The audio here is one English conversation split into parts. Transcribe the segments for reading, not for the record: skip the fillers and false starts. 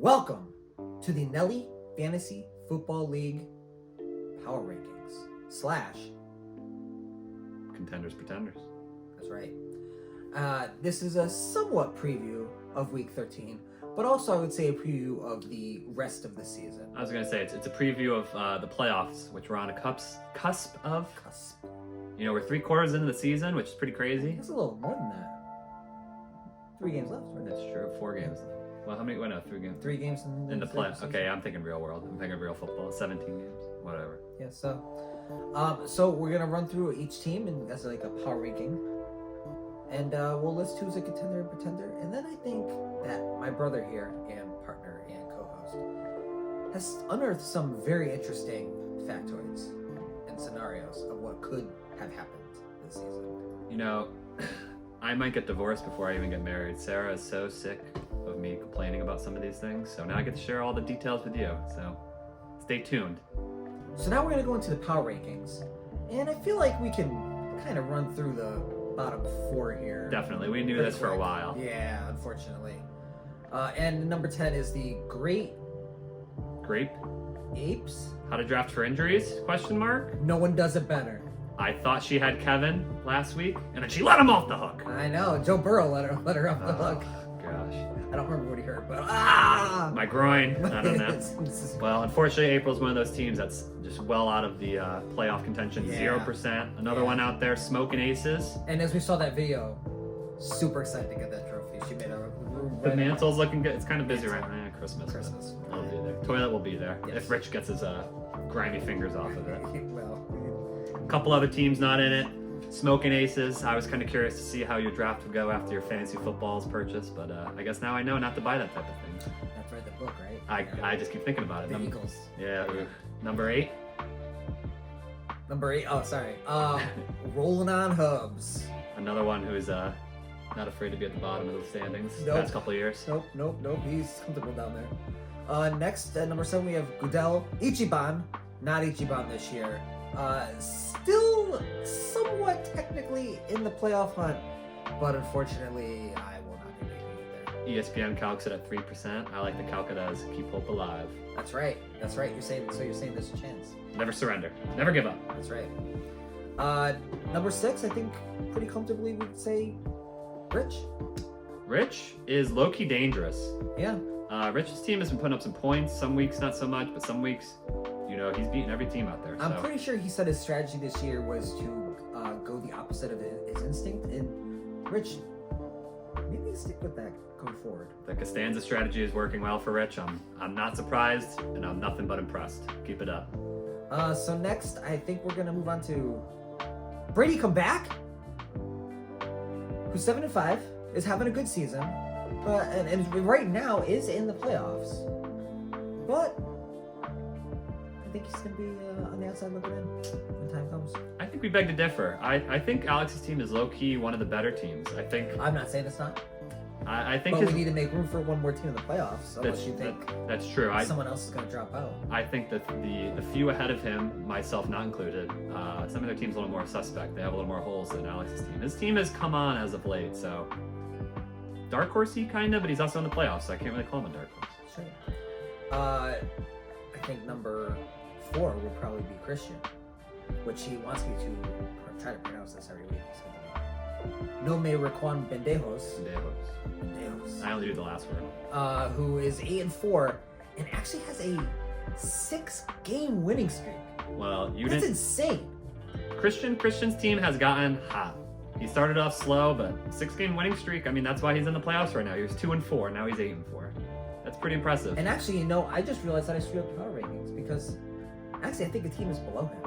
Welcome to the Annelli Fantasy Football League Power Rankings / Contenders, Pretenders. That's right. This is a somewhat preview of Week 13, but also I would say a preview of the rest of the season. I was going to say, it's a preview of the playoffs, which we're on a cusp of. You know, we're 3/4 into the season, which is pretty crazy. It's a little more than that. 3 games left, right? That's true. 4 games. Well, how many? Well, no, 3 games. 3 games in the play. Okay, I'm thinking real world. I'm thinking real football. 17 games. Whatever. Yeah, so we're going to run through each team and as like a power ranking. And we'll list who's a contender and pretender. And then I think that my brother here and partner and co-host has unearthed some very interesting factoids and scenarios of what could have happened this season. You know, I might get divorced before I even get married. Sarah is so sick of me complaining about some of these things. So now I get to share all the details with you. So stay tuned. So now we're going to go into the power rankings. And I feel like we can kind of run through the bottom 4 here. Definitely. We knew this for a while. Yeah, unfortunately. And number 10 is the Grape Apes. How to draft for injuries? Question mark. No one does it better. I thought she had Kevin last week, and then she let him off the hook. I know. Joe Burrow let her off the hook. Gosh. I don't remember what he hurt, but my groin. I don't know. Well, unfortunately, April's one of those teams that's just well out of the playoff contention. 0%. Another one out there smoking aces. And as we saw that video, super excited to get that trophy. She made a the mantle's looking good. It's kind of busy right now. Christmas. I'll be there. Toilet will be there. Yes. If Rich gets his grimy fingers off of it. Well, A couple other teams not in it. Smoking aces. I was kind of curious to see how your draft would go after your fantasy football's purchase, but I guess now I know not to buy that type of thing. that's right, the book, right? I just keep thinking about it. The Eagles. Yeah. Number 8. Number 8. Oh, sorry. Rolling on Hubs. Another one who's not afraid to be at the bottom of the standings. Nope. Past couple of years. Nope. He's comfortable down there. Next, number 7, we have Goodell Ichiban. Not Ichiban this year. Still somewhat technically in the playoff hunt, but unfortunately, I will not be making it there. ESPN calcs it at 3%. I like to calc it as keep hope alive. That's right. You're saying there's a chance. Never surrender. Never give up. That's right. Number 6, I think pretty comfortably we'd say Rich. Rich is low-key dangerous. Yeah. Rich's team has been putting up some points. Some weeks not so much, but some weeks, you know, he's beating every team out there. I'm pretty sure he said his strategy this year was to go the opposite of his instinct. And Rich, maybe stick with that going forward. The Costanza strategy is working well for Rich. I'm not surprised, and I'm nothing but impressed. Keep it up. So next, I think we're gonna move on to Brady Come Back, who's 7-5, is having a good season, but and right now is in the playoffs. But I think he's gonna be on the outside looking in when time comes. I think we beg to differ. I think Alex's team is low-key one of the better teams. I'm not saying it's not. I think but we need to make room for one more team in the playoffs. Unless you think that's true. Someone else is going to drop out. I think that the few ahead of him, myself not included, some of their team's a little more suspect. They have a little more holes than Alex's team. His team has come on as of late, so dark horsey kind of, but he's also in the playoffs, so I can't really call him a dark horse. Sure. I think number 4 would probably be Christian, which he wants me to try to pronounce this every week. No me requan Bendejos. I only do the last word. Who is 8-4 and actually has a 6-game winning streak. Well, That's insane. Christian's team has gotten hot. He started off slow, but 6-game winning streak. I mean, that's why he's in the playoffs right now. He was 2-4, now he's 8-4. That's pretty impressive. And actually, you know, I just realized that I screwed up the power rankings because actually I think the team is below him.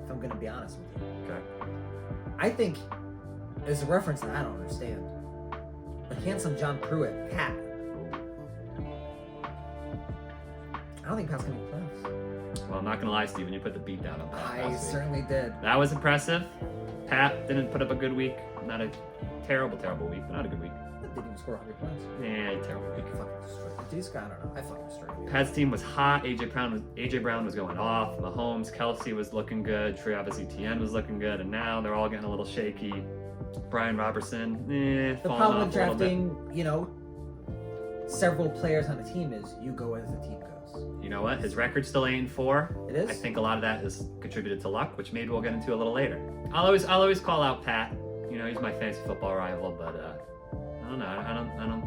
If I'm going to be honest with you. Okay. I think there's a reference that I don't understand. The handsome John Pruitt, Pat. I don't think Pat's going to be playoffs. Well, I'm not going to lie, Steven. You put the beat down on Pat. I certainly did. That was impressive. Pat didn't put up a good week. Not a terrible week, but not a good week. Didn't even score 100 points. Yeah, terrible week. Fucking destroyed. I don't know. I fucking destroyed. Pat's team was hot. AJ Brown was going off. Mahomes, Kelsey was looking good. Travis Etienne was looking good. And now they're all getting a little shaky. Brian Robertson, the problem with drafting, you know, several players on a team is you go as the team goes. You know what? His record's still 8-4. It is? I think a lot of that is contributed to luck, which maybe we'll get into a little later. I'll always call out Pat. You know, he's my fantasy football rival, but I don't know. I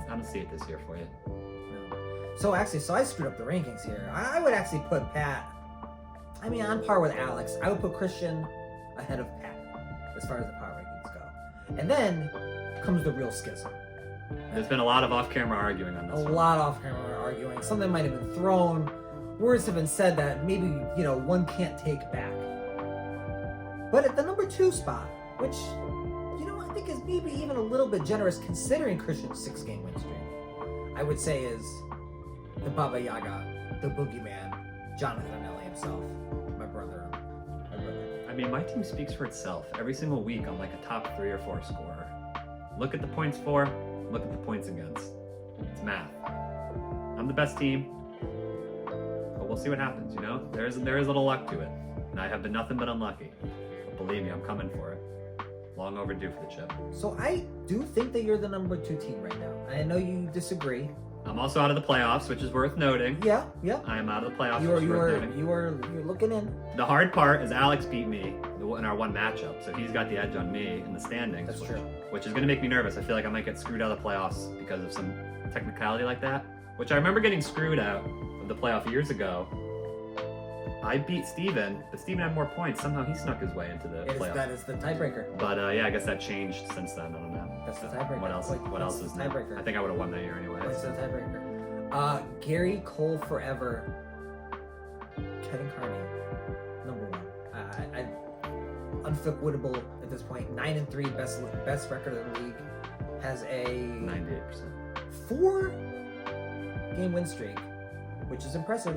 don't see it this year for you. No. So I screwed up the rankings here. I would actually put Pat, on par with Alex. I would put Christian ahead of Pat as far as the power rankings go. And then comes the real schism. There's been a lot of off-camera arguing on this. A lot of off-camera arguing. Something might have been thrown. Words have been said that maybe, one can't take back. But at the number 2 spot, which, I think is maybe even a little bit generous considering Christian's 6-game win streak, I would say is the Baba Yaga, the boogeyman, Jonathan Annelli himself, my brother. My team speaks for itself. Every single week, I'm like a top 3 or 4 scorer. Look at the points for, look at the points against. It's math. I'm the best team, but we'll see what happens, There is a little luck to it, and I have been nothing but unlucky. But believe me, I'm coming for it. Long overdue for the chip. So I do think that you're the number 2 team right now. I know you disagree. I'm also out of the playoffs, which is worth noting. Yeah. I am out of the playoffs. You're looking in. The hard part is Alex beat me in our one matchup, so he's got the edge on me in the standings. That's true. Which is going to make me nervous. I feel like I might get screwed out of the playoffs because of some technicality like that. Which I remember getting screwed out of the playoff years ago. I beat Stephen, but Stephen had more points. Somehow he snuck his way into the playoffs. That is the tiebreaker. But I guess that changed since then. I don't know. That's the tiebreaker. What else is tiebreaker? I think I would have won that year anyway. What's the tiebreaker? Gary Cole forever. Kevin Carney, number 1. Unfuckwittable at this point. 9-3, best record in the league. Has a 98%. 4-game win streak, which is impressive.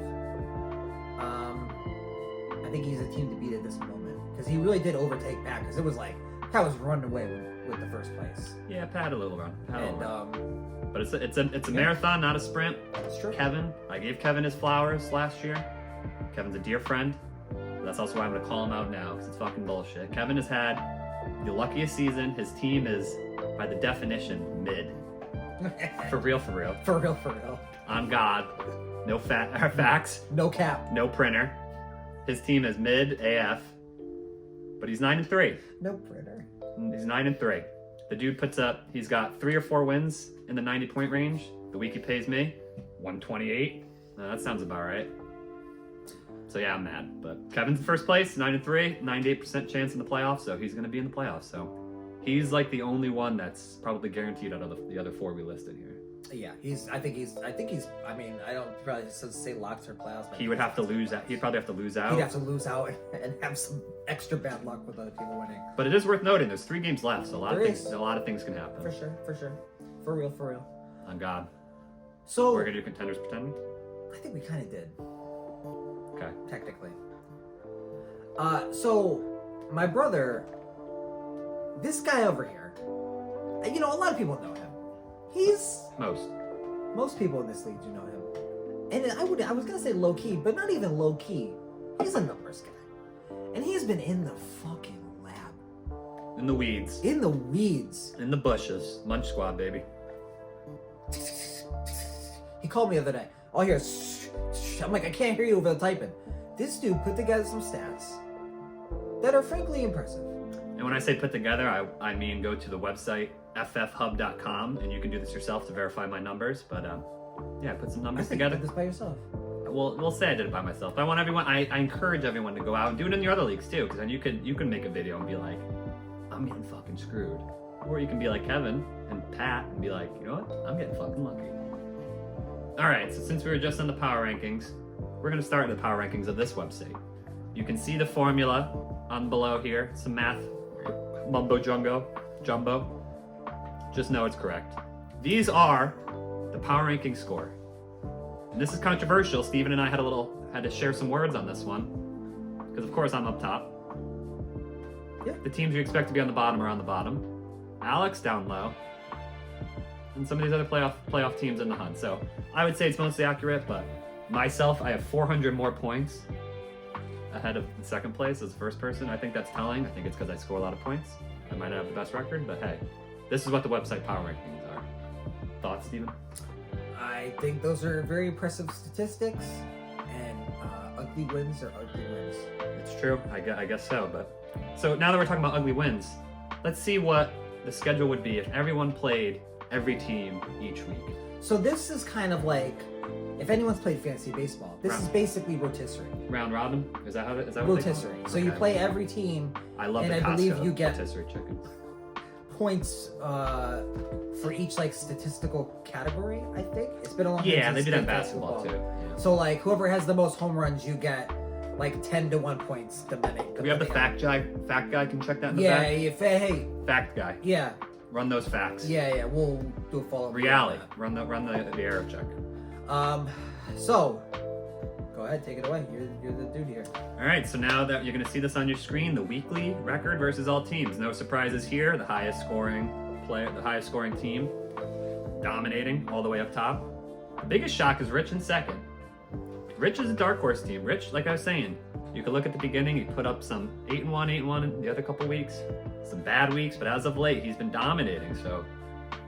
I think he's a team to beat at this moment because he really did overtake Pat because it was like Pat was running away with the first place. Yeah, Pat had a little run. But it's a Yeah. marathon, not a sprint. That's true. Kevin, I gave Kevin his flowers last year. Kevin's a dear friend. That's also why I'm gonna call him out now because it's fucking bullshit. Kevin has had the luckiest season. His team is, by the definition, mid. For real. For real. On God. No facts. No cap. No printer. His team is mid AF, but he's 9-3. No printer. He's 9-3. The dude he's got 3 or 4 wins in the 90-point range. The week he pays me, 128. That sounds about right. So yeah, I'm mad. But Kevin's in first place, 9-3, 98% chance in the playoffs, so he's gonna be in the playoffs. So he's like the only one that's probably guaranteed out of the other 4 we listed here. Yeah, I think he's. I don't probably just say locks or playoffs. But He would have to lose out. He'd probably have to lose out. He'd have to lose out and have some extra bad luck with other people winning. But it is worth noting, there's 3 games left, so a lot of things can happen. For sure. For real. On God. So we're gonna do contenders pretending? I think we kind of did. Okay. Technically. So my brother, this guy over here, a lot of people know him. Most people in this league do know him. And I was gonna say low key, but not even low key. He's a numbers guy. And he's been in the fucking lab. In the weeds. In the weeds. In the bushes. Munch Squad, baby. He called me the other day. All I hear is I'm like, I can't hear you over the typing. This dude put together some stats that are frankly impressive. And when I say put together, I mean go to the website ffhub.com and you can do this yourself to verify my numbers. But yeah, put some numbers together. You did this by yourself. We'll say I did it by myself. But I want everyone. I encourage everyone to go out and do it in your other leagues too, because then you can make a video and be like, I'm getting fucking screwed. Or you can be like Kevin and Pat and be like, you know what? I'm getting fucking lucky. All right. So since we were just on the power rankings, we're gonna start with the power rankings of this website. You can see the formula on below here. Some math mumbo jumbo. Just know it's correct. These are the power ranking score. And this is controversial. Stephen and I had to share some words on this one. Because of course I'm up top. Yeah. The teams you expect to be on the bottom are on the bottom. Alex down low. And some of these other playoff teams in the hunt. So I would say it's mostly accurate, but myself, I have 400 more points ahead of the second place as the first person. I think that's telling. I think it's because I score a lot of points. I might not have the best record, but hey, this is what the website power rankings are. Thoughts, Stephen? I think those are very impressive statistics, and ugly wins are ugly wins. It's true. I guess so. But so now that we're talking about ugly wins, let's see what the schedule would be if everyone played every team each week. So this is kind of like, if anyone's played fantasy baseball, this is basically rotisserie. Round robin? Is that what they call Rotisserie. it? So you play every team. I love and the I believe Costco you get rotisserie chicken. Points for each like statistical category. I think it's been a long time. Yeah, since they do that in played basketball too. Yeah. So like whoever has the most home runs, you get like 10 to 1 points depending. We have the fact guy. Fact guy can check that in the Yeah, back. hey. Fact guy. Yeah. Run those facts. Yeah. We'll do a follow-up. Reality. Run the error check. So go ahead, take it away. You're the dude here. All right, so now that you're going to see this on your screen, the weekly record versus all teams. No surprises here. The highest scoring team, dominating all the way up top. The biggest shock is Rich in second. Rich is a dark horse team. Rich, like I was saying, you could look at the beginning. He put up some 8-1 in the other couple weeks, some bad weeks, but as of late, he's been dominating. So,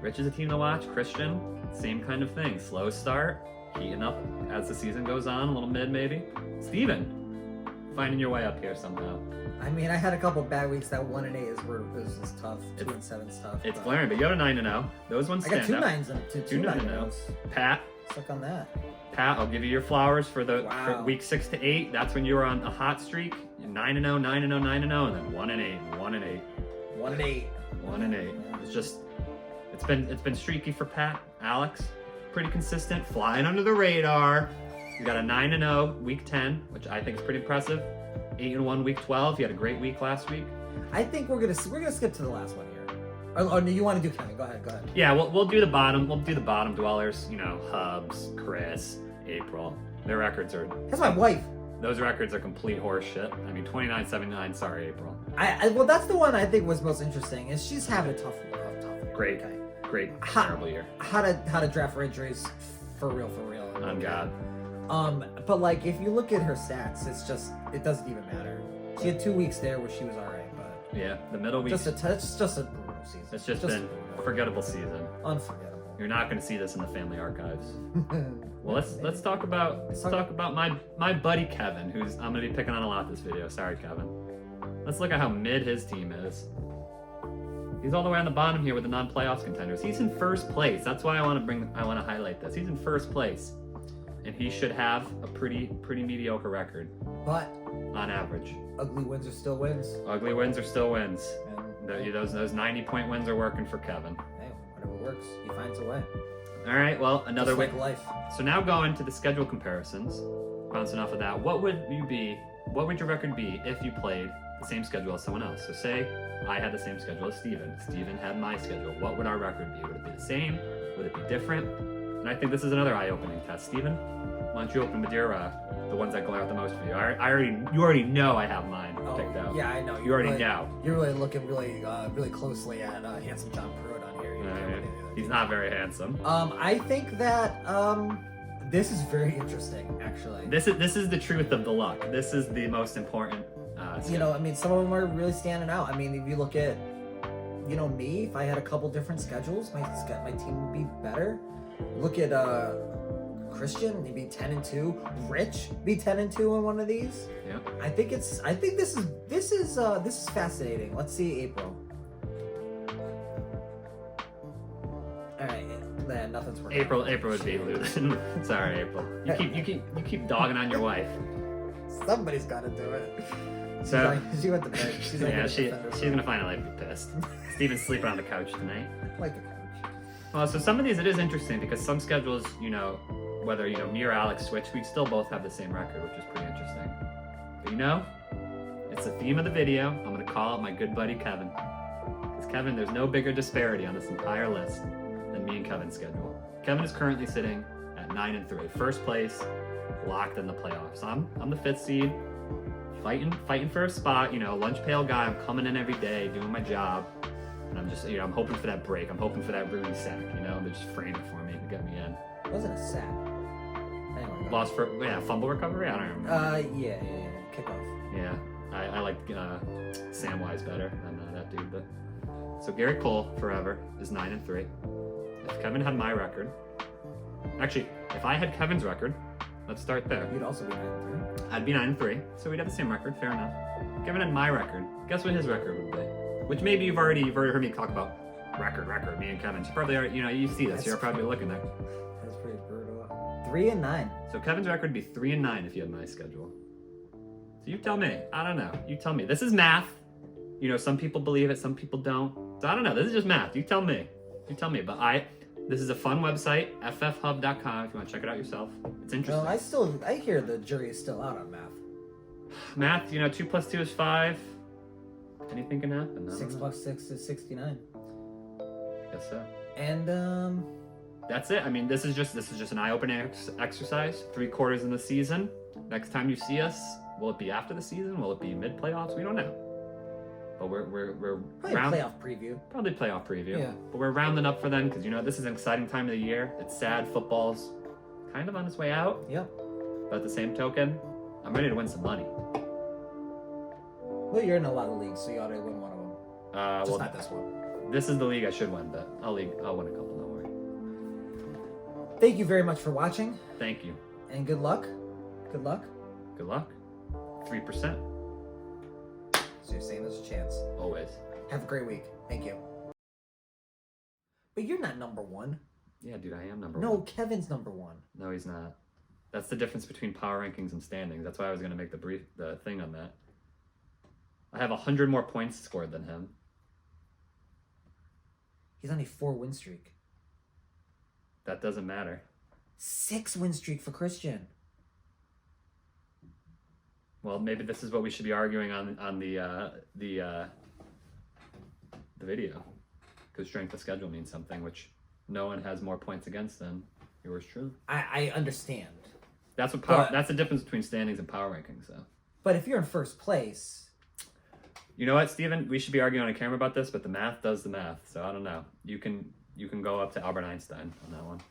Rich is a team to watch. Christian, same kind of thing. Slow start, heating up as the season goes on, a little mid maybe. Stephen, finding your way up here somehow. I mean, I had a couple bad weeks. That 1-8 is tough. 2-7 is tough. It's glaring, but you have a 9-0. Those ones I stand got two out. nines and two 9-0s. Pat, Suck on that. I'll give you your flowers for Wow. for week 6 to 8. That's when you were on a hot streak. 9-0, 9-0, 9-0, and then 1-8, 1-8, 1-8. 1-8. It's been streaky for Pat. Alex, pretty consistent, flying under the radar. You got a 9-0 week 10, which I think is pretty impressive. 8-1 week 12. You had a great week last week. I think we're gonna skip to the last one here. Oh, no, you want to do Kevin? Go ahead. Yeah, we'll do the bottom. We'll do the bottom dwellers. You know, Hubs, Chris, April. Their records are. That's my wife. Those records are complete horse shit. I mean, 29-79. Sorry, April. Well, that's the one I think was most interesting. Is she's having a tough year. Great, Okay. great, terrible year. How to draft for injuries, for real. On God. But like if you look at her stats, it doesn't even matter. She had 2 weeks there where she was alright, but Yeah, the middle week. it's just a brutal season. It's just been a forgettable season. Unforgettable. You're not going to see this in the family archives. Well, let's talk about my buddy Kevin, who's I'm going to be picking on a lot this video. Sorry, Kevin. Let's look at how mid his team is. He's all the way on the bottom here with the non-playoffs contenders. He's in first place. That's why I want to highlight this. He's in first place, and he should have a pretty mediocre record. But on average, ugly wins are still wins. Ugly wins are still wins. And Those 90-point wins are working for Kevin. hey, whatever works, he finds a way. All right, well, another Just week. like life. So now going to the schedule comparisons. Bounce enough of that. What would your record be if you played the same schedule as someone else? So say I had the same schedule as Stephen. Stephen had my schedule. What would our record be? Would it be the same? Would it be different? And I think this is another eye-opening test. Stephen, why don't you open with your the ones that glare out the most for you? You already know I have mine picked out. Yeah, I know. You already know. You're really looking really closely at handsome John Pruitt on here. He's not very handsome. I think that this is very interesting, actually. This is the truth of the luck. This is the most important. I mean, some of them are really standing out. I mean, if you look at, me, if I had a couple different schedules, my team would be better. Look at Christian, he'd be 10-2. Rich be 10-2 in one of these. Yeah. I think this is fascinating. Let's see April. All right, man, nothing's working. April would be losing. Sorry, April. You keep dogging on your wife. Somebody's got to do it. So she went to bed. She's gonna finally be pissed. Steven's sleeping on the couch tonight. Like the couch. Well, so some of these it is interesting because some schedules, whether me or Alex switch, we still both have the same record, which is pretty interesting. But it's the theme of the video. I'm gonna call out my good buddy Kevin. Because Kevin, there's no bigger disparity on this entire list than me and Kevin's schedule. Kevin is currently sitting at 9-3, first place, locked in the playoffs. I'm the 5th seed, fighting for a spot. Lunch pail guy. I'm coming in every day, doing my job, and I'm just I'm hoping for that break. I'm hoping for that Rooney sack. They just frame it for me to get me in. It wasn't a sack. Anyway, Lost for fumble recovery. I don't remember. Yeah. Kickoff. Yeah, I like Samwise better than that dude. But so Gary Cole forever is 9-3. If Kevin had my record, Actually, if I had Kevin's record, let's start there. You'd also be 9-3. I'd be 9-3, so we'd have the same record. Fair enough. Kevin had my record. Guess what his record would be? Which maybe you've already heard me talk about. Record. Me and Kevin. You probably are. You see this. You're probably looking there. That's pretty brutal. 3-9. So Kevin's record would be 3-9 if you had my schedule. So you tell me. I don't know. You tell me. This is math. Some people believe it, some people don't. So I don't know. This is just math. You tell me. But this is a fun website, ffhub.com, if you want to check it out yourself. It's interesting. Well, I hear the jury is still out on math. Math, 2 + 2 is 5. Anything can happen. 6 + 6 is 69. Guess so. And that's it. I mean, this is just an eye-opening exercise. 3 quarters in the season. Next time you see us, will it be after the season? Will it be mid-playoffs? We don't know. But we're probably playoff preview. Probably playoff preview. Yeah. But we're rounding up for them because this is an exciting time of the year. It's sad. Football's kind of on its way out. Yep. But at the same token, I'm ready to win some money. Well, you're in a lot of leagues, so you ought to win one of them. Just not this one. This is the league I should win, but I'll win a couple. Don't worry. Thank you very much for watching. Thank you. And good luck. Good luck. Good luck. 3%. So you're saying there's a chance. Always. Have a great week. Thank you. But you're not number 1. Yeah, dude, I am number 1. No, Kevin's number 1. No, he's not. That's the difference between power rankings and standings. That's why I was going to make the thing on that. I have 100 more points scored than him. He's on a 4-win streak. That doesn't matter. 6-win streak for Christian. Well, maybe this is what we should be arguing on the video, because strength of schedule means something, which no one has more points against than yours truly. I understand. That's what power. That's the difference between standings and power rankings, though. But if you're in first place, you know what, Stephen? We should be arguing on camera about this, but the math does the math. So I don't know. You can go up to Albert Einstein on that one.